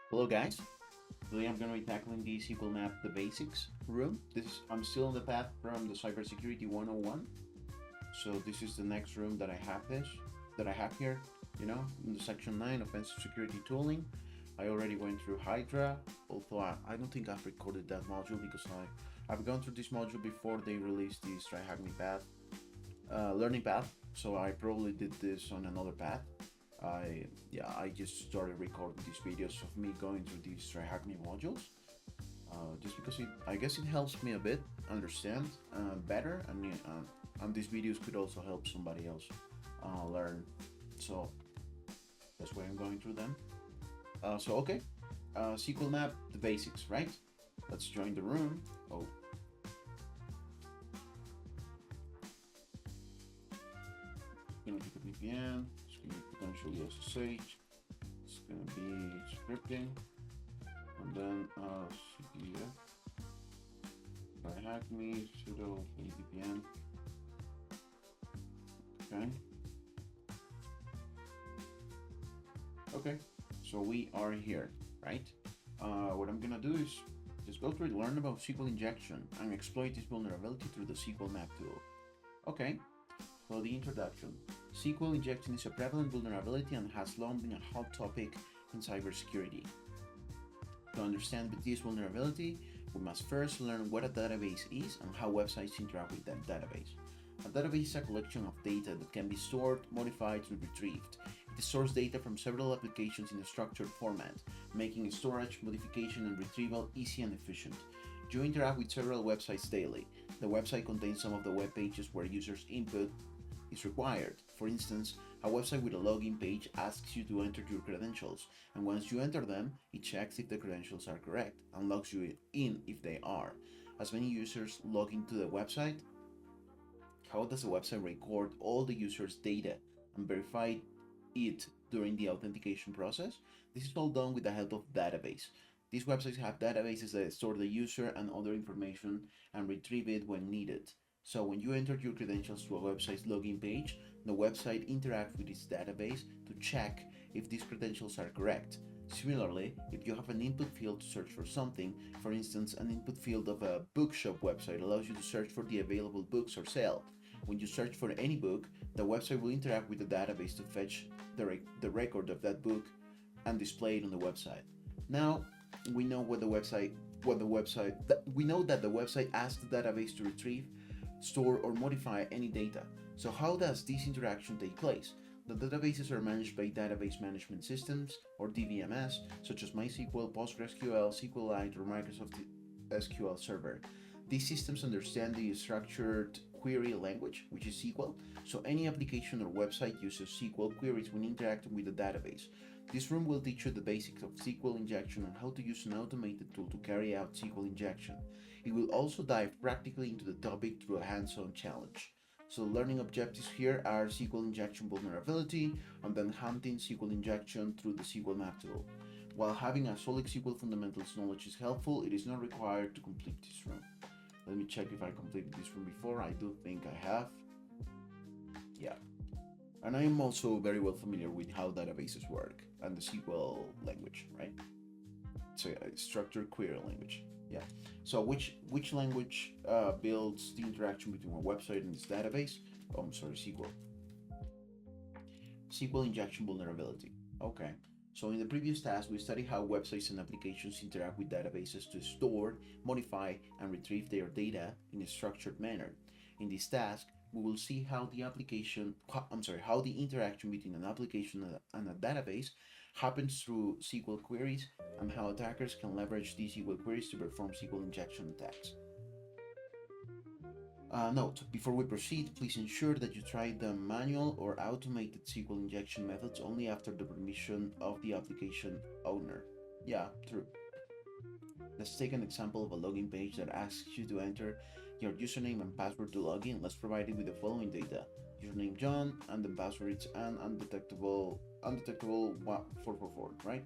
Hello guys, today I'm going to be tackling the SQLMap the basics room. I'm still on the path from the Cybersecurity 101. So this is the next room that I have here, in the section 9 offensive security tooling. I already went through Hydra, although I don't think I've recorded that module because I've gone through this module before they released this TryHackMe path, learning path. So I probably did this on another path. I just started recording these videos of me going through these TryHackMe modules, just because I guess it helps me a bit understand better, and these videos could also help somebody else learn. So that's why I'm going through them. Okay, SQLMap the basics, right? Let's join the room. Oh, gonna pick a VPN. It's gonna be potentially SSH. It's gonna be scripting, and then CDF, TryHackMe, sudo VPN. Okay. Okay. So we are here, right? What I'm gonna do is just go through, learn about SQL injection, and exploit this vulnerability through the SQLMap tool. Okay. So the introduction. SQL injection is a prevalent vulnerability and has long been a hot topic in cybersecurity. To understand this vulnerability, we must first learn what a database is and how websites interact with that database. A database is a collection of data that can be stored, modified, and retrieved. It stores data from several applications in a structured format, making storage, modification, and retrieval easy and efficient. You interact with several websites daily. The website contains some of the web pages where users' input is required. For instance, a website with a login page asks you to enter your credentials, and once you enter them, it checks if the credentials are correct and logs you in if they are. As many users log into the website, how does the website record all the users' data and verify it during the authentication process? This is all done with the help of database. These websites have databases that store the user and other information and retrieve it when needed. So when you enter your credentials to a website's login page, the website interacts with its database to check if these credentials are correct. Similarly, if you have an input field to search for something, for instance, an input field of a bookshop website allows you to search for the available books for sale. When you search for any book, the website will interact with the database to fetch the record of that book and display it on the website. Now, we know we know that the website asks the database to retrieve, store, or modify any data. So how does this interaction take place? The databases are managed by database management systems, or DBMS, such as MySQL, PostgreSQL, SQLite, or Microsoft SQL Server. These systems understand the structured query language, which is SQL, so any application or website uses SQL queries when interacting with the database. This room will teach you the basics of SQL injection and how to use an automated tool to carry out SQL injection. It will also dive practically into the topic through a hands-on challenge. So learning objectives here are SQL injection vulnerability and then hunting SQL injection through the SQLMap tool. While having a solid SQL fundamentals knowledge is helpful, it is not required to complete this room. Let me check if I completed this room before. I do think I have. Yeah. And I am also very well familiar with how databases work and the SQL language, right? So yeah, structured query language. Yeah. So which language builds the interaction between a website and its database? Oh, I'm sorry, SQL. SQL injection vulnerability. Okay. So in the previous task, we studied how websites and applications interact with databases to store, modify, and retrieve their data in a structured manner. In this task, we will see how how the interaction between an application and a database happens through SQL queries and how attackers can leverage these SQL queries to perform SQL injection attacks. Note, before we proceed, please ensure that you try the manual or automated SQL injection methods only after the permission of the application owner. Yeah, true. Let's take an example of a login page that asks you to enter your username and password to log in. Let's provide it with the following data. Username John, and the password is an undetectable 444, right?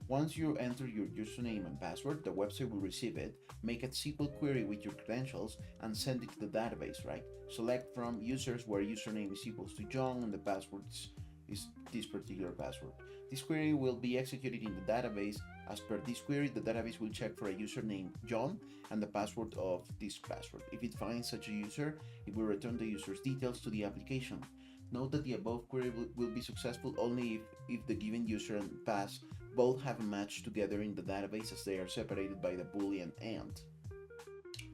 Once you enter your username and password, the website will receive it, make a SQL query with your credentials, and send it to the database, right? Select from users where username is equals to John and the password is this particular password. This query will be executed in the database. As per this query, the database will check for a user named John and the password of this password. If it finds such a user, it will return the user's details to the application. Note that the above query will be successful only if the given user and pass both have a match together in the database, as they are separated by the boolean AND.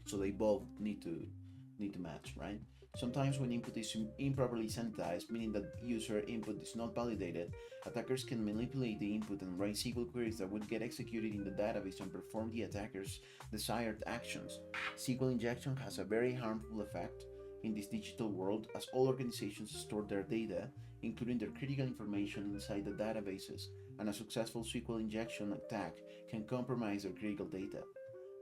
So they both need to match, right? Sometimes when input is improperly sanitized, meaning that user input is not validated, attackers can manipulate the input and write SQL queries that would get executed in the database and perform the attacker's desired actions. SQL injection has a very harmful effect in this digital world, as all organizations store their data, including their critical information, inside the databases, and a successful SQL injection attack can compromise their critical data.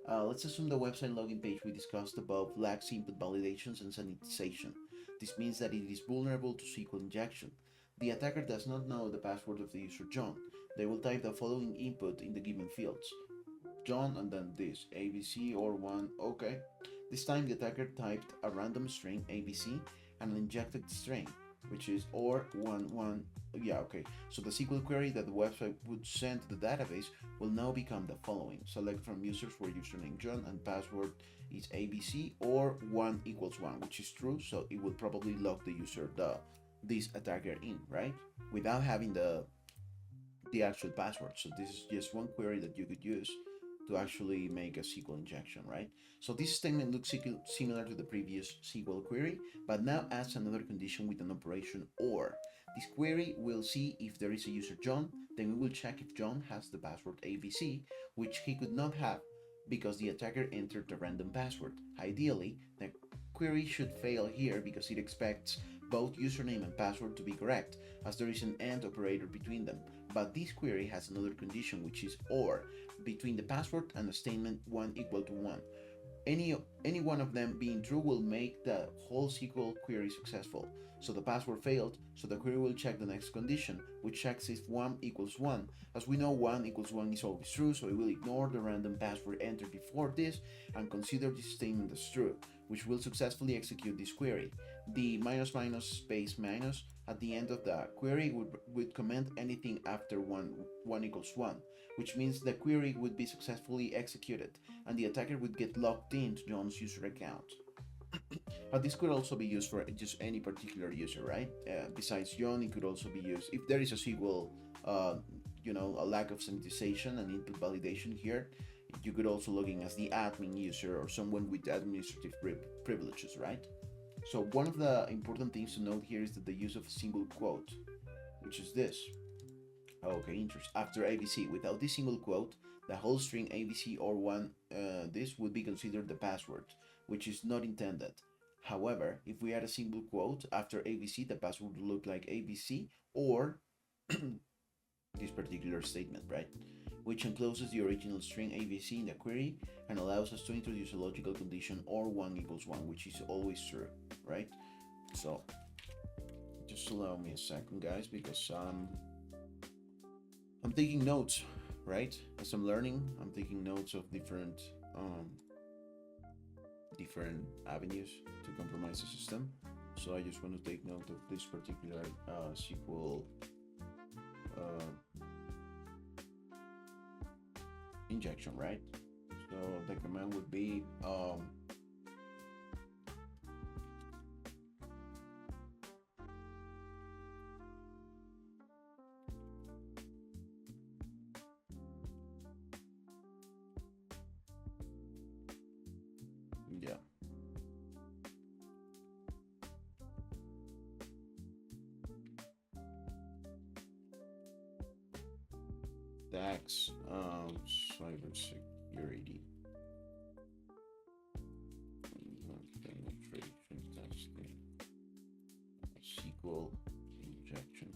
Let's assume the website login page we discussed above lacks input validations and sanitization. This means that it is vulnerable to SQL injection. The attacker does not know the password of the user John. They will type the following input in the given fields: John and then this, ABC or 1, okay. This time the attacker typed a random string ABC and an injected string, which is or 1, yeah, okay. So the SQL query that the website would send to the database will now become the following: select from users where username John and password is ABC or 1 equals 1, which is true, so it will probably lock the user, this attacker in, right? Without having the actual password. So this is just one query that you could use to actually make a SQL injection, right? So this statement looks similar to the previous SQL query, but now adds another condition with an operation OR. This query will see if there is a user John, then we will check if John has the password ABC, which he could not have because the attacker entered the random password. Ideally, the query should fail here because it expects both username and password to be correct, as there is an AND operator between them. But this query has another condition, which is OR, between the password and the statement 1 equal to 1. Any one of them being true will make the whole SQL query successful. So the password failed, so the query will check the next condition, which checks if 1 equals 1. As we know, 1 equals 1 is always true, so it will ignore the random password entered before this and consider this statement as true, which will successfully execute this query. The minus minus space minus at the end of the query would comment anything after 1 equals 1, which means the query would be successfully executed and the attacker would get logged into John's user account. But this could also be used for just any particular user, right? Besides John, it could also be used if there is a SQL, a lack of sanitization and input validation here. You could also log in as the admin user or someone with administrative privileges, right? So one of the important things to note here is that the use of a single quote, which is this. Okay, interesting. After ABC, without this single quote, the whole string ABC or 1, this would be considered the password, which is not intended. However, if we add a single quote after ABC, the password would look like ABC or this particular statement, right? Which encloses the original string ABC in the query and allows us to introduce a logical condition or 1 equals 1, which is always true, right? So just allow me a second, guys, because I'm taking notes, right? As I'm learning, I'm taking notes of different avenues to compromise the system. So I just want to take note of this particular SQL injection, right? So the command would be yeah. DAX, cybersecurity, penetration testing, SQL injection.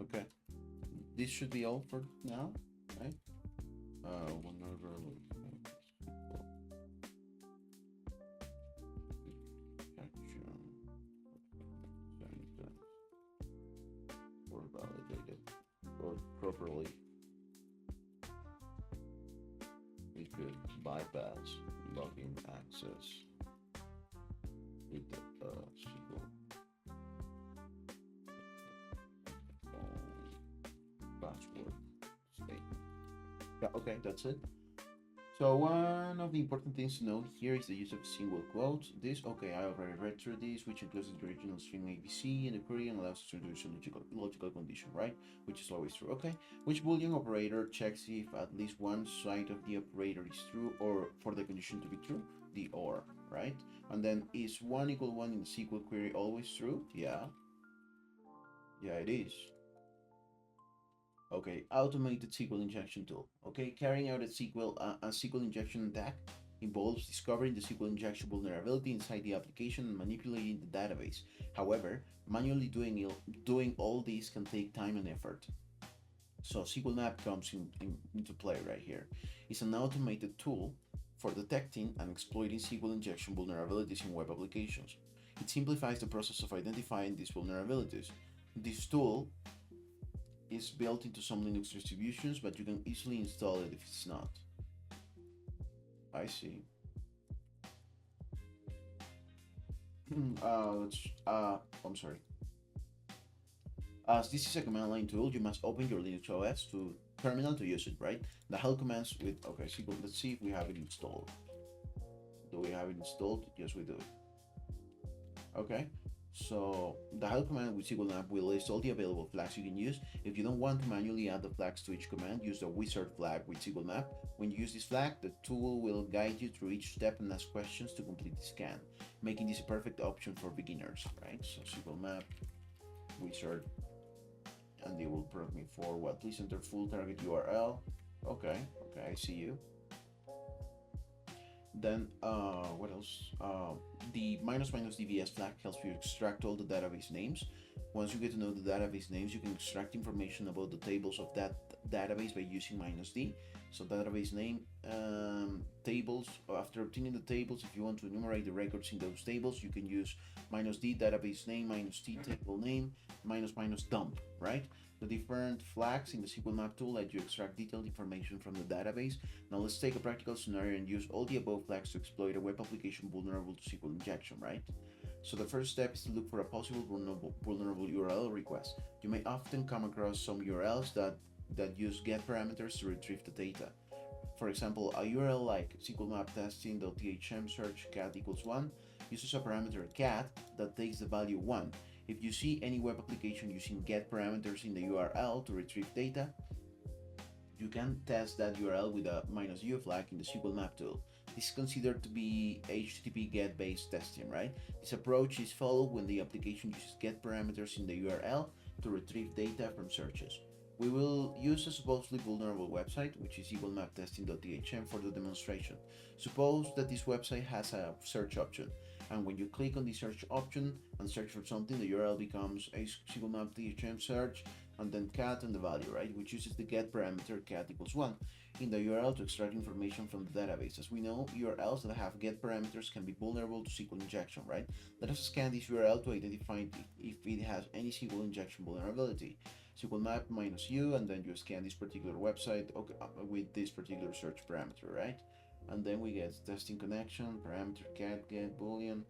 Okay, this should be all for now, right? Whenever or validated or properly, we could bypass login access with the SQL Yeah, okay, that's it. So one of the important things to note here is the use of single quotes. This, okay, I already read through this, which includes the original string ABC in the query and allows us to introduce a logical condition, right? Which is always true, okay? Which Boolean operator checks if at least one side of the operator is true or for the condition to be true? The OR, right? And then is 1 equal 1 in the SQL query always true? Yeah, it is. Okay, automated SQL injection tool. Okay, carrying out a SQL injection attack involves discovering the SQL injection vulnerability inside the application and manipulating the database. However, manually doing all this can take time and effort. So SQLMap comes into play right here. It's an automated tool for detecting and exploiting SQL injection vulnerabilities in web applications. It simplifies the process of identifying these vulnerabilities. This tool is built into some Linux distributions, but you can easily install it if it's not. I see. I'm sorry. As this is a command line tool, you must open your Linux OS to terminal to use it, right? The help commands with, okay, SQL, let's see if we have it installed. Do we have it installed? Yes, we do. Okay, so the help command with SQLMap will list all the available flags you can use. If you don't want to manually add the flags to each command, use the wizard flag with SQLMap. When you use this flag, the tool will guide you through each step and ask questions to complete the scan, making this a perfect option for beginners, right? So SQLMap, wizard, and they will prompt me for what? Please enter full target URL. Okay, I see you. Then what else? The --dvs flag helps you extract all the database names. Once you get to know the database names, you can extract information about the tables of that database by using -d. So database name, tables. After obtaining the tables, if you want to enumerate the records in those tables, you can use -d database name, -t table name, --dump, right? The different flags in the SQLMap tool let you extract detailed information from the database. Now let's take a practical scenario and use all the above flags to exploit a web application vulnerable to SQL injection, right? So the first step is to look for a possible vulnerable URL request. You may often come across some URLs that use get parameters to retrieve the data. For example, a URL like SQLMap testing.thm search cat equals 1 uses a parameter cat that takes the value 1. If you see any web application using get parameters in the URL to retrieve data, you can test that URL with a -u flag in the SQLMap tool. This is considered to be HTTP GET based testing, right? This approach is followed when the application uses get parameters in the URL to retrieve data from searches. We will use a supposedly vulnerable website, which is SQLMapTesting.thm, for the demonstration. Suppose that this website has a search option, and when you click on the search option and search for something, the URL becomes a SQLMapThm search and then cat and the value, right? Which uses the get parameter cat equals 1 in the URL to extract information from the database. As we know, URLs that have get parameters can be vulnerable to SQL injection, right? Let us scan this URL to identify if it has any SQL injection vulnerability. SQLMap -u, and then you scan this particular website, okay, with this particular search parameter, right? And then we get testing connection, parameter cat, get boolean,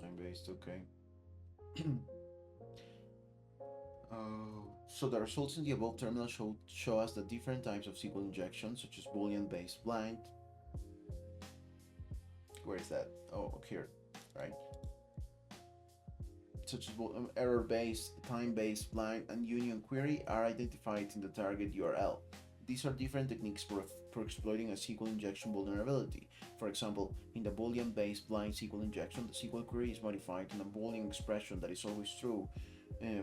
time based, okay. So the results in the above terminal show us the different types of SQL injections, such as boolean based blind. Where is that? Oh, here, right? Such as error-based, time-based, blind, and union query are identified in the target URL. These are different techniques for exploiting a SQL injection vulnerability. For example, in the Boolean-based blind SQL injection, the SQL query is modified in a Boolean expression that is always true.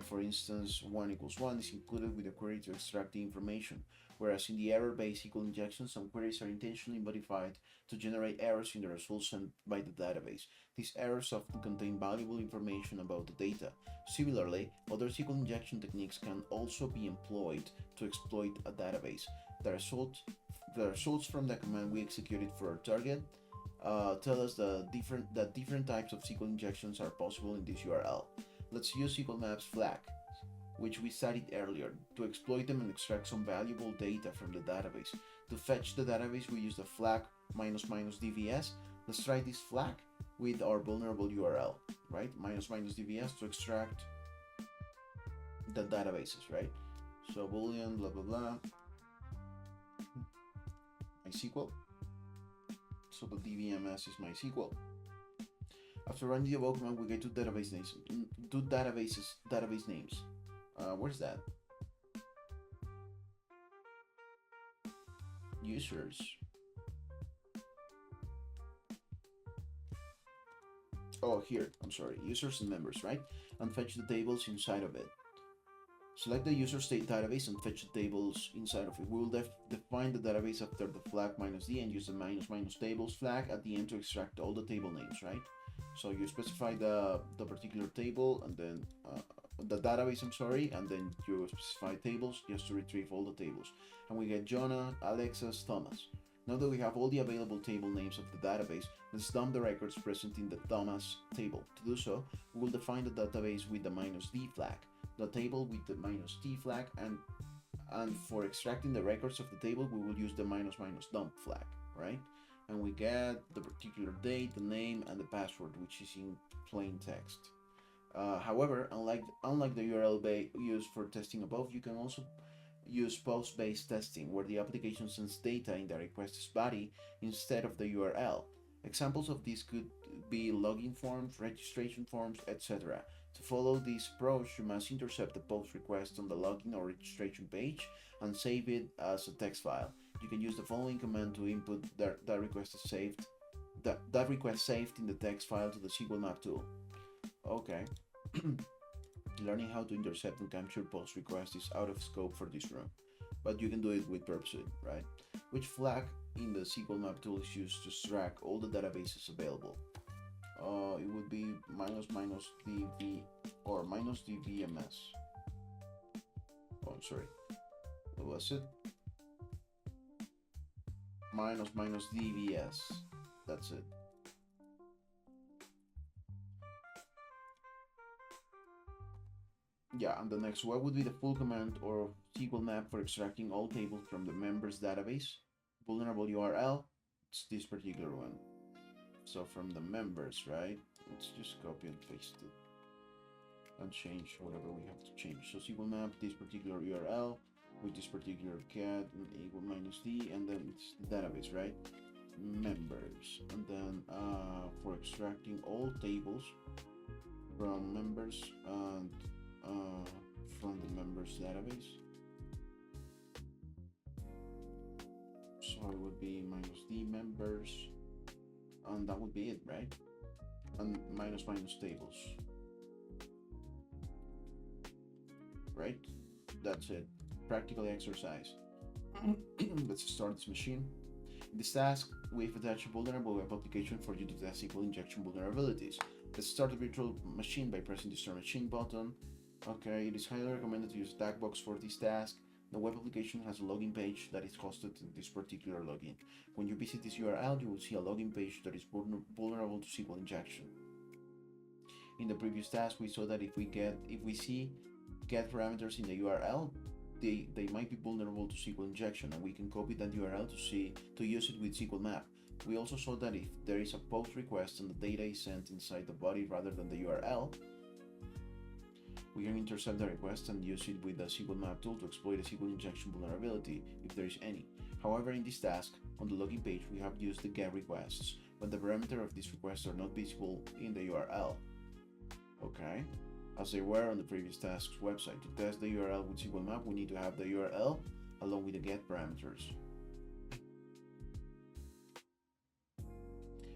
For instance, 1 equals 1 is included with the query to extract the information, whereas in the error-based SQL injection, some queries are intentionally modified to generate errors in the results sent by the database. These errors often contain valuable information about the data. Similarly, other SQL injection techniques can also be employed to exploit a database. The results from the command we executed for our target tell us that different types of SQL injections are possible in this URL. Let's use SQLMap's flag, which we studied earlier, to exploit them and extract some valuable data from the database. To fetch the database, we use the flag --dvs. Let's try this flag with our vulnerable URL, right? --dvs to extract the databases, right? So boolean blah blah blah MySQL. So the DBMS is MySQL. After running the above command, we get to database names. Database names. Where's that? Users. Oh, here. I'm sorry. Users and members, right? And fetch the tables inside of it. Select the user state database and fetch the tables inside of it. We will define the database after the flag -d and use the --tables flag at the end to extract all the table names, right? So you specify the particular table and then the database, I'm sorry, and then you specify tables just to retrieve all the tables. And we get Jonah, Alexis, Thomas. Now that we have all the available table names of the database, let's dump the records present in the Thomas table. To do so, we will define the database with the -d flag, the table with the -t flag, and for extracting the records of the table, we will use the --dump flag, right? And we get the particular date, the name, and the password, which is in plain text. However, unlike the URL used for testing above, you can also use post-based testing, where the application sends data in the request's body instead of the URL. Examples of this could be login forms, registration forms, etc. To follow this approach, you must intercept the post request on the login or registration page and save it as a text file. You can use the following command to input that request saved in the text file to the SQLMap tool. Okay. Learning how to intercept and capture post requests is out of scope for this room, but you can do it with Pursuit, right? Which flag in the SQLMap tool is used to extract all the databases available? It would be -db or -dbms. Oh, I'm sorry. What was it? -dbs. That's it. Yeah, and the next, what would be the full command or SQLMap for extracting all tables from the members database? Vulnerable URL, it's this particular one. So from the members, right? Let's just copy and paste it and change whatever we have to change. So SQLMap, this particular URL with this particular cat and equal -d, and then it's the database, right? Members, and then for extracting all tables from members and from the members database. So it would be -d members, and that would be it, right? And --tables, right? That's it. Practical exercise. Let's start this machine. In this task, we've attached a vulnerable web application for you to test SQL injection vulnerabilities. Let's start the virtual machine by pressing the Start Machine button. Okay, it is highly recommended to use DAGbox for this task. The web application has a login page that is hosted in this particular login. When you visit this URL, you will see a login page that is vulnerable to SQL injection. In the previous task, we saw that if we see get parameters in the URL, they might be vulnerable to SQL injection, and we can copy that URL to use it with SQLMap. We also saw that if there is a post request and the data is sent inside the body rather than the URL, we can intercept the request and use it with the SQLMap tool to exploit a SQL injection vulnerability, if there is any. However, in this task, on the login page, we have used the get requests, but the parameter of these requests are not visible in the URL. Okay, as they were on the previous task's website. To test the URL with SQLMap, we need to have the URL along with the get parameters.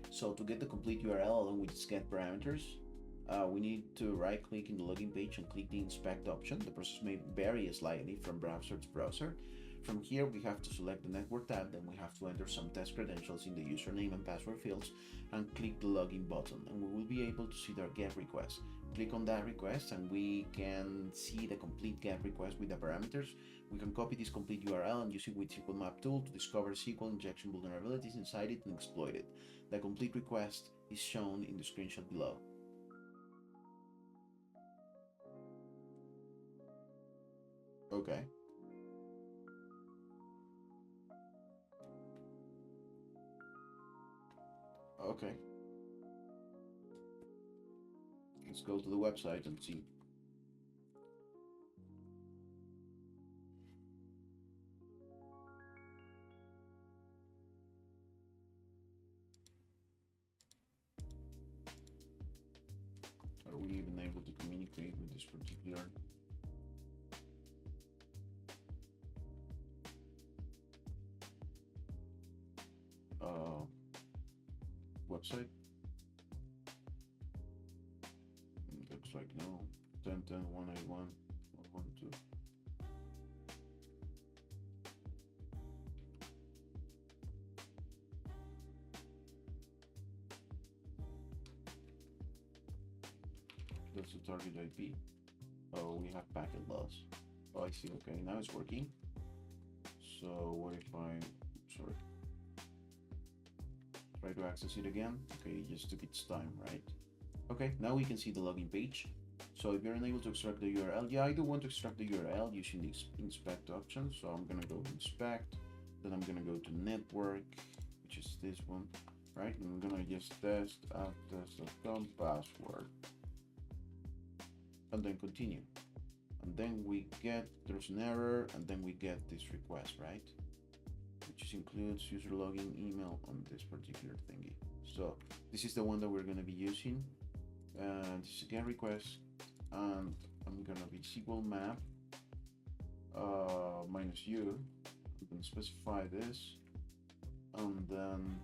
So to get the complete URL along with its get parameters, we need to right-click in the login page and click the inspect option. The process may vary slightly from browser to browser. From here, we have to select the network tab, then we have to enter some test credentials in the username and password fields and click the login button, and we will be able to see their get request. Click on that request and we can see the complete get request with the parameters. We can copy this complete URL and use it with SQLMap tool to discover SQL injection vulnerabilities inside it and exploit it. The complete request is shown in the screenshot below. Okay. Okay. Let's go to the website and see. okay, with this particular website. Looks like no. 10.10.181.112. That's the target IP. Oh, we have packet loss. Oh, I see. Okay, now it's working. So what if I, sorry, try to access it again? Okay, it just took its time, right? Okay, now we can see the login page. So if you're unable to extract the URL, yeah, I do want to extract the URL using the inspect option. So I'm gonna go to inspect, then I'm gonna go to network, which is this one, right? And I'm gonna just test at test.com password, and then continue. And then we get, there's an error, and then we get this request, right? Which includes user login email on this particular thingy. So this is the one that we're gonna be using. And this is a GET request, and I'm gonna be SQLMap minus u. I'm gonna specify this, and then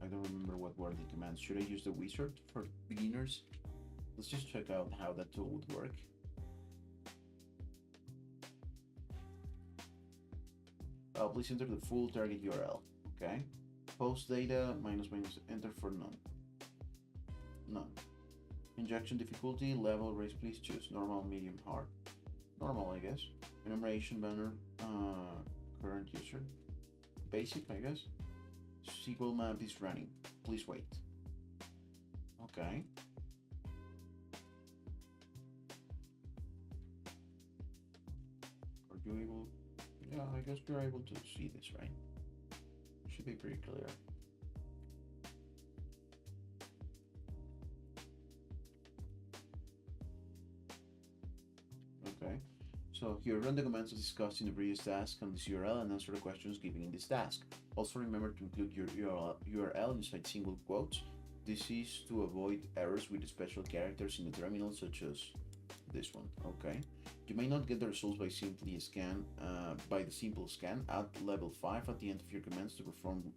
I don't remember what were the commands. Should I use the wizard for beginners? Let's just check out how that tool would work. Please enter the full target URL. Okay. Post data minus enter for none. None. Injection difficulty level raise, please choose normal, medium, hard. Normal, I guess. Enumeration banner, current user. Basic, I guess. SQLMap is running. Please wait. Okay. Are you able? Yeah, I guess you're able to see this, right? Should be pretty clear. Okay, so here run the commands discussed in the previous task on this URL and answer the questions given in this task. Also remember to include your URL inside single quotes. This is to avoid errors with special characters in the terminal, such as this one. Okay, you may not get the results by simply scan by the simple scan. Add level 5 at the end of your commands to perform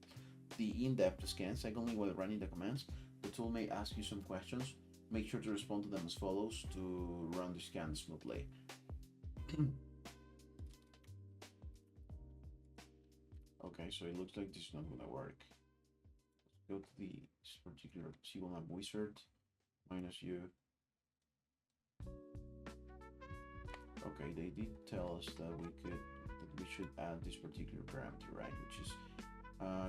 the in-depth scan. Secondly, while running the commands, the tool may ask you some questions. Make sure to respond to them as follows to run the scan smoothly. Okay, so it looks like this is not gonna work. Let's go to the particular SQLMap wizard minus u. Okay, they did tell us that we should add this particular parameter, right? Which is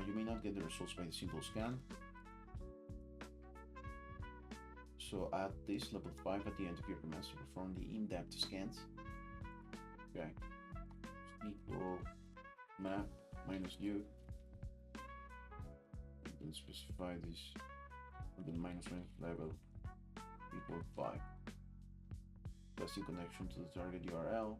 you may not get the results by the simple scan. So add this level 5 at the end of your commands to perform the in-depth scans. Okay. Equal map minus u. And specify this with the minus level equal 5. Testing connection to the target URL.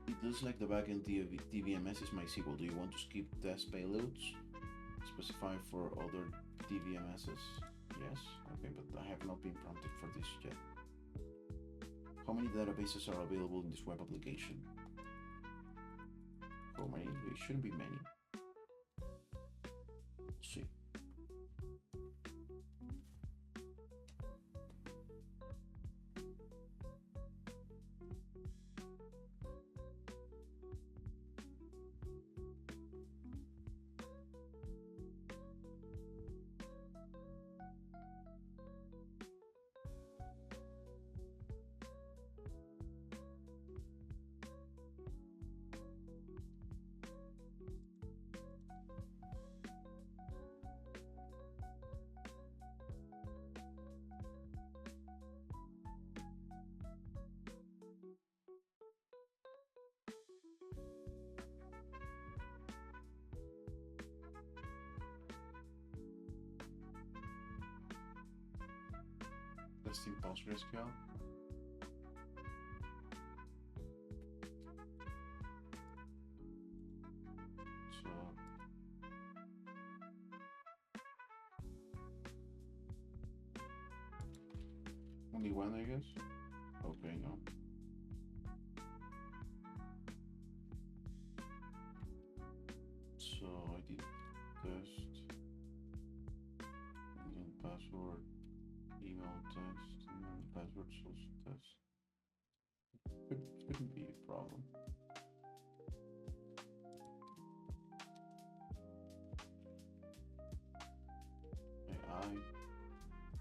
It looks like the backend DBMS is MySQL. Do you want to skip test payloads? Specify for other DBMSs. Yes. Okay, but I have not been prompted for this yet. How many databases are available in this web application? How many? There shouldn't be many. Let's see. Testing PostgreSQL. Only one, I guess. Okay, no. So I did test, and then password, email test, and then password social test. Couldn't be a problem. AI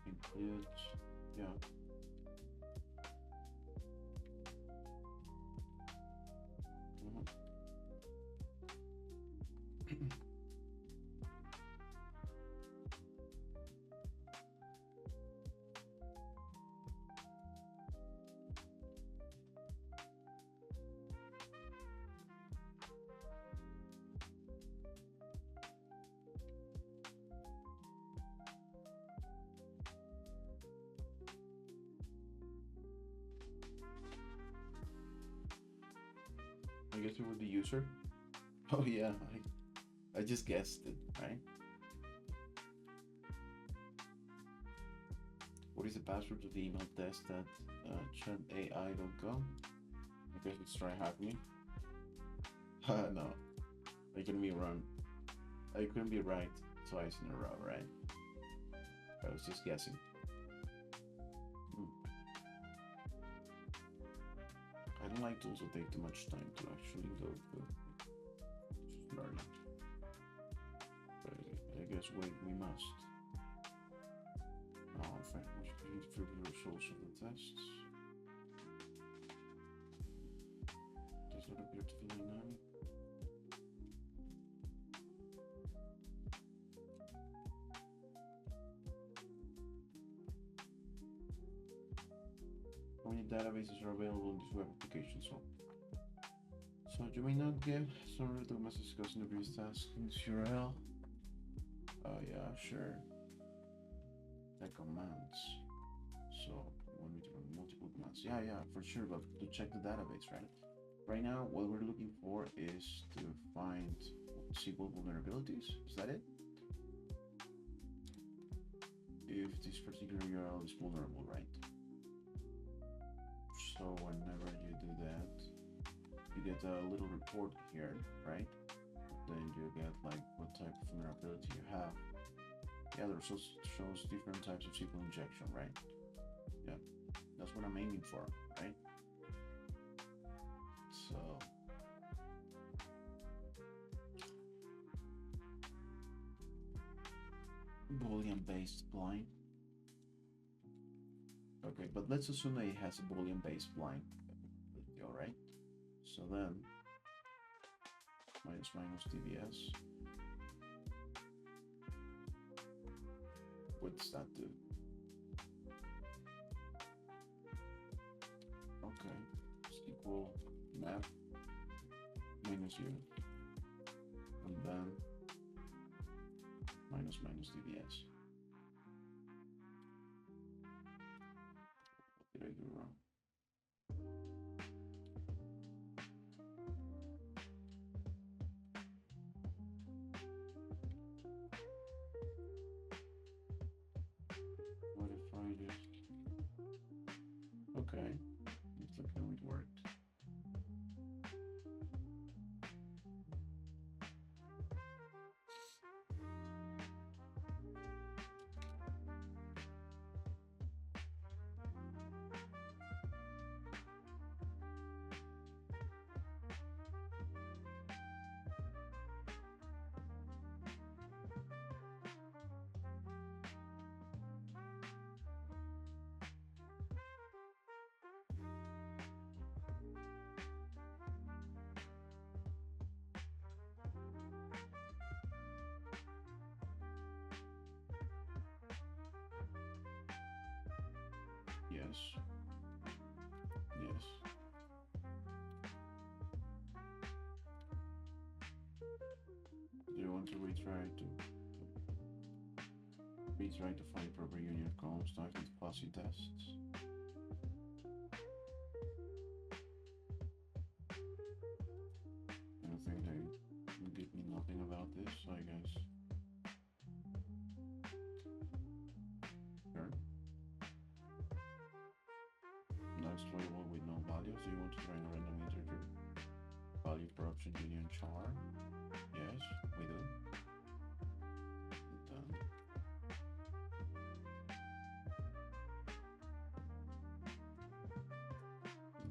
includes, yeah. I guess it was the user. Oh yeah, I just guessed it, right? What is the password to the email test at chatai.com? I guess it's TryHackMe. No, I couldn't be wrong. I couldn't be right twice in a row, right? I was just guessing. I don't like tools that take too much time to actually go through. Just learning. But I guess we must. Oh, in fact, we should need to prove the results of the tests. Does not appear to be dynamic. How many databases are available in this web application? So you may not get some of the documents discussed in the previous task in this URL. Oh yeah, sure. The commands. So when we do multiple commands, yeah, for sure. But to check the database, right? Right now, what we're looking for is to find SQL vulnerabilities. Is that it? If this particular URL is vulnerable, right? So whenever you do that, you get a little report here, right? Then you get like what type of vulnerability you have. Yeah, there also shows different types of SQL injection, right? Yeah, that's what I'm aiming for, right? So Boolean-based blind. Okay, but let's assume that it has a Boolean-based blind. All right. So then minus DBS. What does that do? Okay, SQL map minus U, and then minus DBS. What did I do wrong? What if I just... Okay, let's look how it worked. Yes. Yes. Do you want to retry to find proper union of columns to active classy tests? I don't think they give me nothing about this, I guess. Sure. function union char. Yes, we do. Done.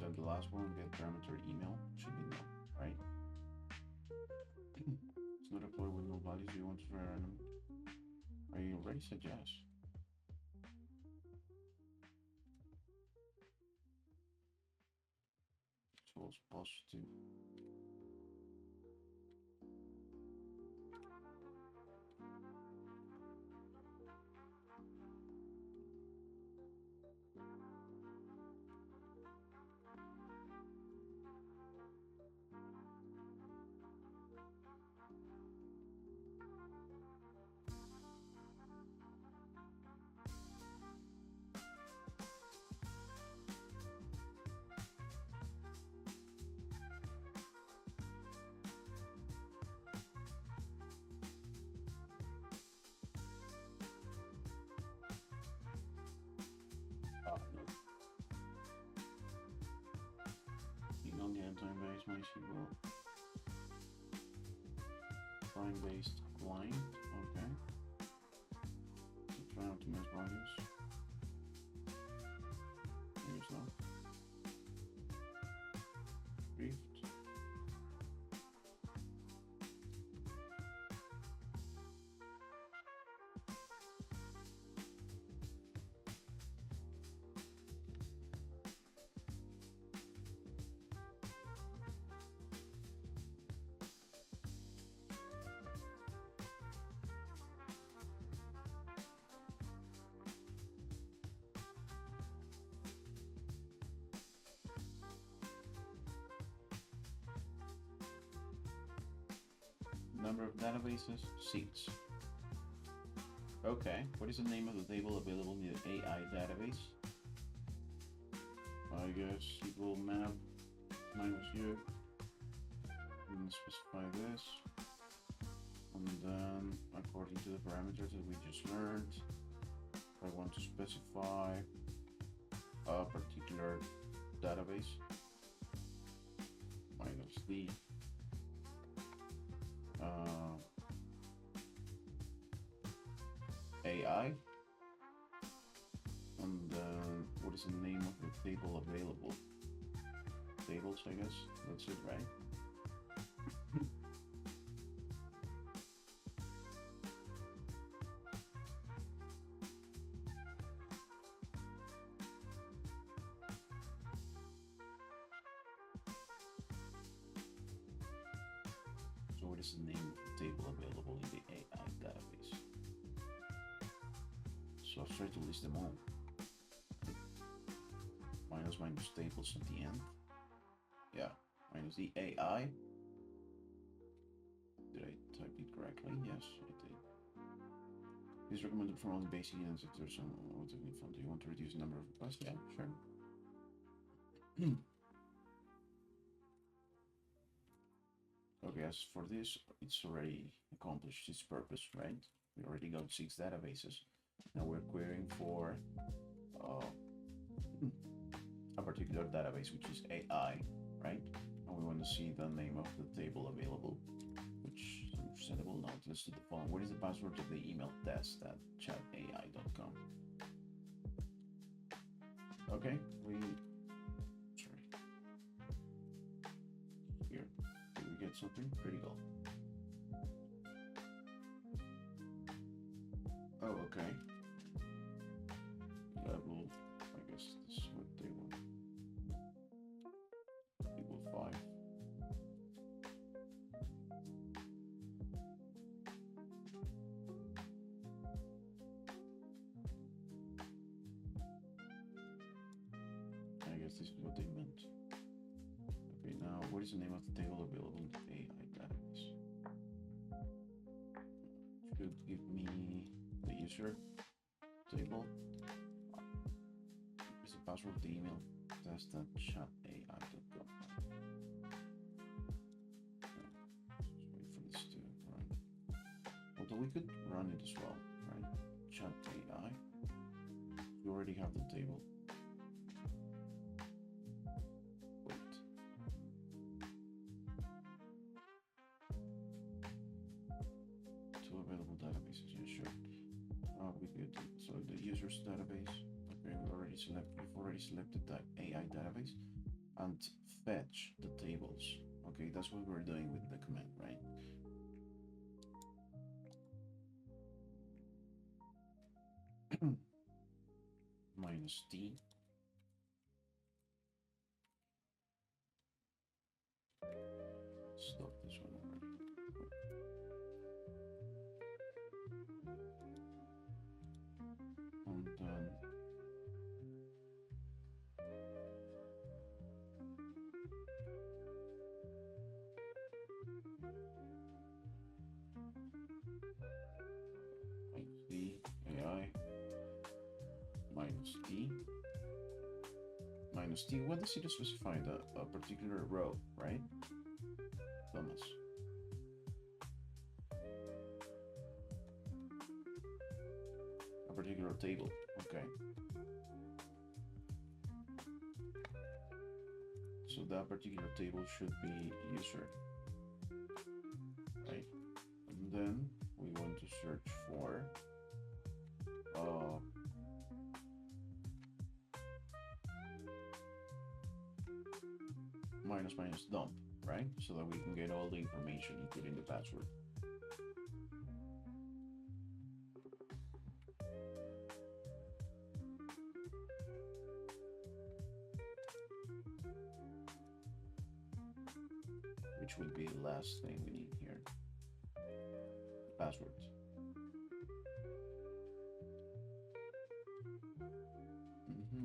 Then the last one, get parameter email, should be no, right? It's not deployed with no values. You want to try random? I already said yes. False positive. No. Being on the time-based MySQL. Time-based line, okay. So try not to miss values. Here's no. Drift. Number of databases, 6. Okay, what is the name of the table available in the AI database? I guess SQLMap minus u. And specify this. And then, according to the parameters that we just learned, I want to specify a particular database minus the AI, and what is the name of the table available? Tables, I guess. That's it, right? So what is the name of the table available in the AI database? So I'll try to list them all. Minus tables at the end. Yeah, minus the AI. Did I type it correctly? Yes, I did. It's recommended for only basic units if there's some relatively fun. Do you want to reduce the number of requests? Yeah, sure. Okay, as for this, it's already accomplished its purpose, right? We already got 6 databases. Now we're querying for a particular database, which is AI, right? And we want to see the name of the table available, which is settable. Now let's do the following. What is the password of the email test at chatai.com? Okay, sorry. Here, did we get something? Critical. Oh, okay. Level, I guess this is what they want. Equal 5. I guess this is what they meant. Okay, now what is the name of the table available in the AI database? Should give me the user table. Is the password of the email test at chatai.com. Wait for this to run. Although we could run it as well, right? Chat AI. We already have the table. Wait. you've already selected the AI database and fetch the tables. Okay, that's what we're doing with the command, right? Minus T. Stop this one already. And then D AI minus D minus T. What does it specify? A particular row, right? Thomas. A particular table. Okay. So that particular table should be user, right? And then we want to search for minus minus dump, right? So that we can get all the information, including the password. Which would be the last thing we need here. Passwords.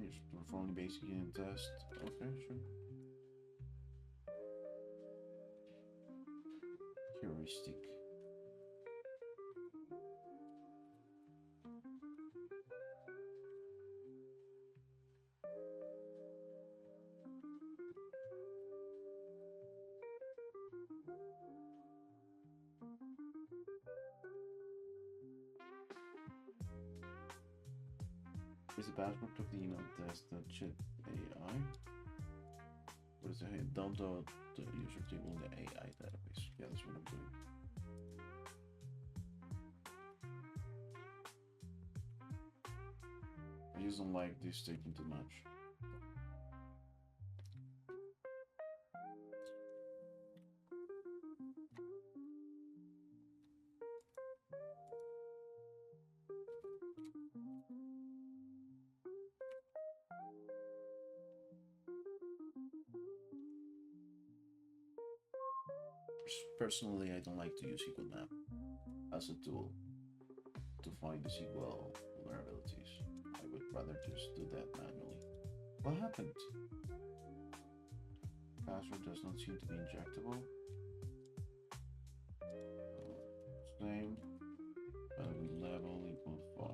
Just perform the basic unit test. Okay, sure. Heuristic. Is the password of the email test that should AI? What is it? Dump the user table in the AI database. Yeah, that's what I'm doing. I just don't like this taking too much. Personally, I don't like to use SQLMap as a tool to find the SQL vulnerabilities. I would rather just do that manually. What happened? Password does not seem to be injectable. Same level equals 5.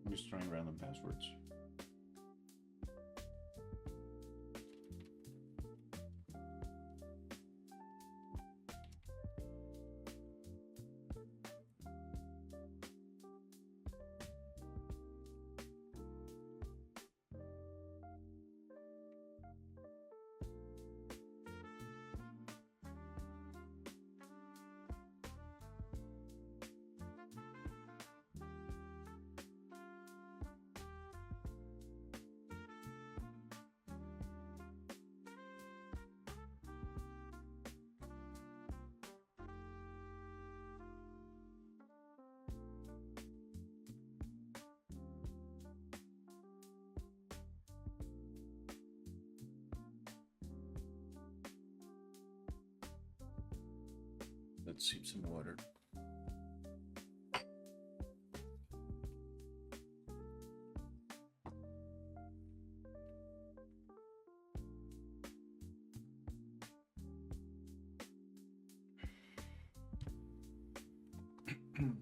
I'm just trying random passwords. Let's sip some water. Come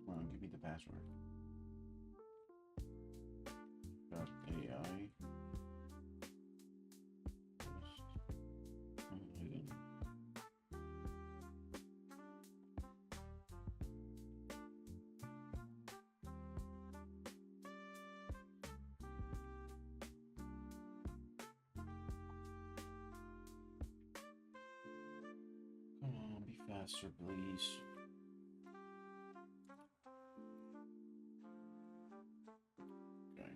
on, give me the password. .ai. Come on, be faster, please. Okay.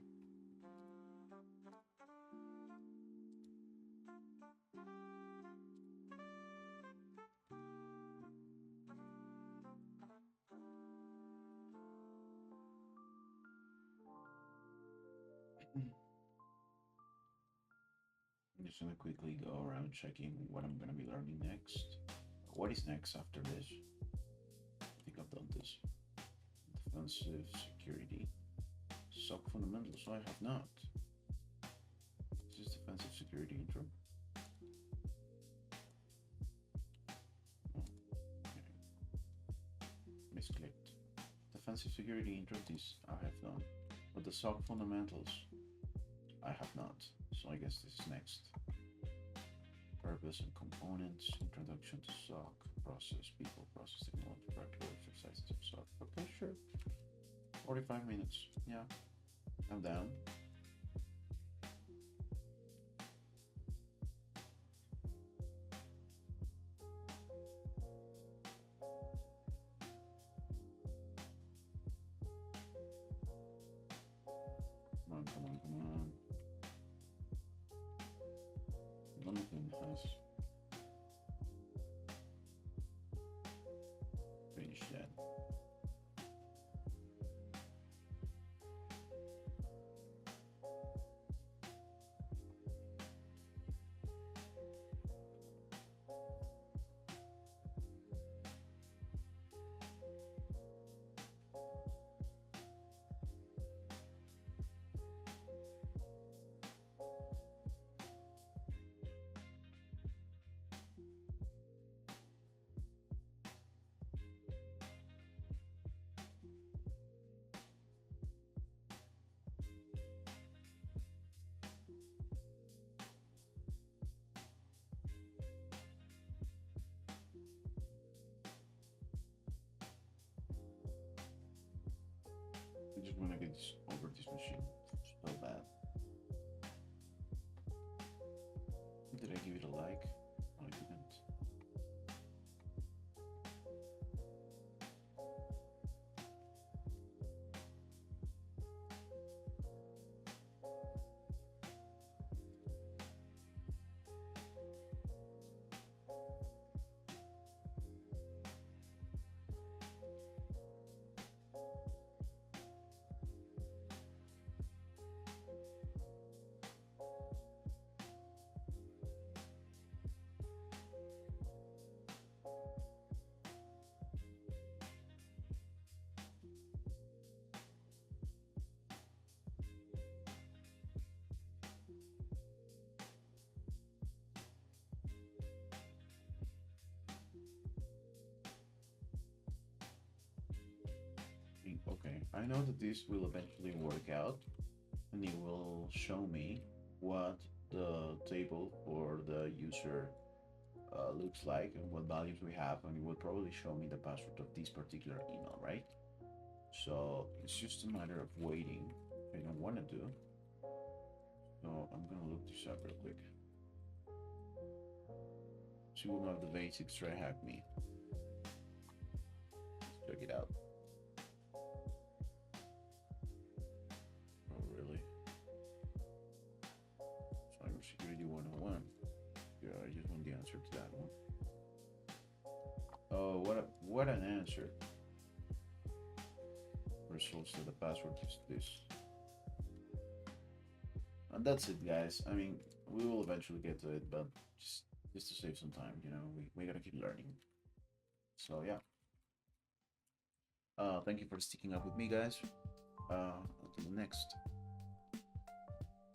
I'm just gonna quickly go around checking what I'm gonna be learning next. What is next after this? I think I've done this. Defensive security. SOC fundamentals. I have not. This is defensive security intro. Okay. Misclicked. Defensive security intro. This I have done. But the SOC fundamentals, I have not. So I guess this is next. Purpose and components, introduction to SOC, process, people, process, technology, practical exercises of SOC. Okay, sure. 45 minutes. Yeah, I'm down. Come on, come on, come on. Nothing has finished yet. I just want to get this over this machine so bad. Did I give it a like? No, I didn't. Okay, I know that this will eventually work out and it will show me what the table for the user looks like and what values we have, and it will probably show me the password of this particular email, right? So it's just a matter of waiting. If I don't want to do, so I'm gonna look this up real quick. See one of the basics. TryHackMe. Check it out. Oh really? Cybersecurity 101. Yeah, I just want the answer to that one. Oh, what an answer. results to the password is this. And that's it, guys. I mean, we will eventually get to it, but just to save some time, you know, we gotta keep learning. So yeah. Thank you for sticking up with me, guys. Until the next.